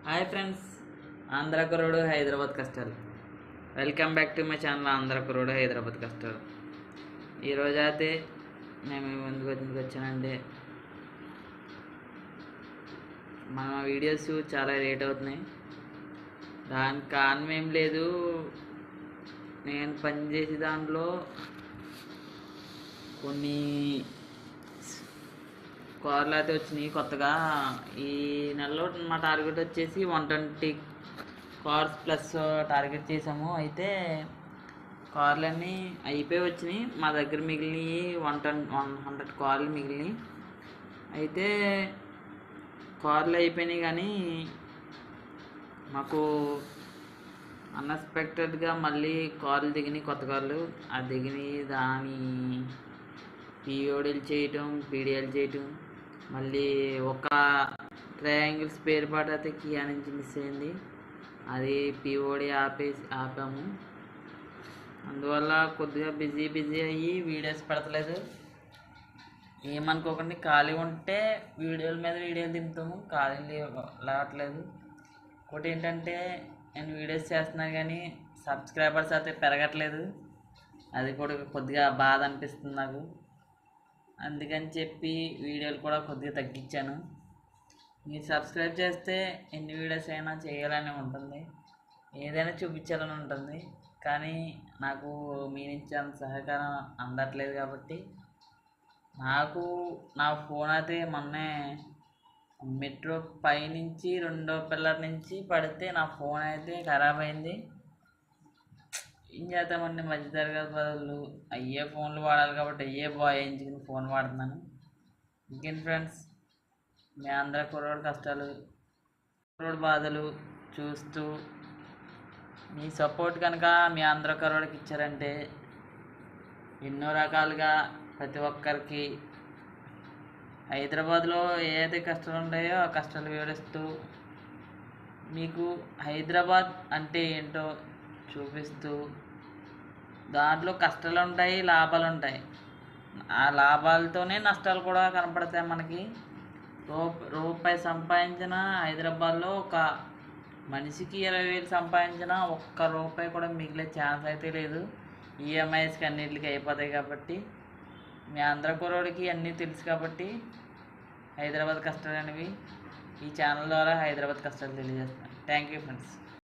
Hi friends, Andhra కుర్రోడు హైదరాబాద్ కష్టాలు. Welcome back to my channel Andhra కుర్రోడు హైదరాబాద్ కష్టాలు. ఈరోజు అయితే నేను ఎందుకు వచ్చానంటే, మన వీడియోస్ చాలా లేట్ అవుతున్నాయి. దానికి కారణం ఏం లేదు, నేను పనిచేసే దాంట్లో కొన్ని కార్లు అయితే వచ్చినాయి కొత్తగా. ఈ నెలలో మా టార్గెట్ వచ్చేసి 120 కార్స్ ప్లస్ టార్గెట్ చేసాము. అయితే కార్లన్నీ అయిపోయి వచ్చినాయి. మా దగ్గర మిగిలినవి 100 కార్లు మిగిలినాయి. అయితే కార్లు అయిపోయినాయి, కానీ మాకు అన్ఎక్స్పెక్టెడ్గా మళ్ళీ కార్లు దిగినాయి, కొత్త కార్లు. ఆ దిగినాయి దాని పిఓడీలు చేయటం, పీడిఎల్ చేయటం, మళ్ళీ ఒక ట్రయాంగిల్ స్పేర్ పార్ట్ అయితే కియా నుంచి మిస్ అయింది. అది పిఓడి ఆపాము. అందువల్ల కొద్దిగా బిజీ అయ్యి వీడియోస్ పెడతలేదు. ఏమనుకోకండి, ఖాళీ ఉంటే వీడియోల మీద వీడియోలు దింపుతాము, ఖాళీ లేవట్లేదు. ఇంకోటి ఏంటంటే, నేను వీడియోస్ చేస్తున్నాను కానీ సబ్స్క్రైబర్స్ అయితే పెరగట్లేదు. అది కూడా కొద్దిగా బాధ అనిపిస్తుంది నాకు. అందుకని చెప్పి వీడియోలు కూడా కొద్దిగా తగ్గించాను. మీరు సబ్స్క్రైబ్ చేస్తే ఎన్ని వీడియోస్ అయినా చేయాలని ఉంటుంది, ఏదైనా చూపించాలని ఉంటుంది. కానీ నాకు మీ నుంచి అంత సహకారం అందట్లేదు. కాబట్టి నాకు నా ఫోన్ అయితే మొన్నే మెట్రో పైనుంచి 2వ పిల్లర్ నుంచి పడితే నా ఫోన్ అయితే ఖరాబ్ అయింది. ఏం చేద్దామండి, మధ్యతరగతి బదులు అయ్యే ఫోన్లు వాడాలి కాబట్టి అయ్యే ఎంచుకుని ఫోన్ వాడుతున్నాను. ఇంకేంటి ఫ్రెండ్స్, మీ ఆంధ్ర కుర్రోడు కష్టాలు, కుర్రోడు బాధలు చూస్తూ మీ సపోర్ట్ కనుక మీ ఆంధ్ర కుర్రోడికి ఇచ్చారంటే ఎన్నో రకాలుగా ప్రతి ఒక్కరికి హైదరాబాద్లో ఏదైతే కష్టాలు ఉంటాయో ఆ కష్టాలు వివరిస్తూ మీకు హైదరాబాద్ అంటే ఏంటో చూపిస్తూ, దాంట్లో కష్టాలు ఉంటాయి, లాభాలు ఉంటాయి. ఆ లాభాలతోనే నష్టాలు కూడా కనపడతాయి మనకి. రూపాయి సంపాదించిన హైదరాబాద్లో ఒక మనిషికి 20,000 సంపాదించిన ఒక్క రూపాయి కూడా మిగిలే ఛాన్స్ అయితే లేదు. ఈఎంఐస్కి అన్నిటికీ అయిపోతాయి. కాబట్టి మీ ఆంధ్ర కుర్రోడికి అన్నీ తెలుసు. కాబట్టి హైదరాబాద్ కష్టాలు అనేవి ఈ ఛానల్ ద్వారా హైదరాబాద్ కష్టాలు తెలియజేస్తాను. Thank you friends.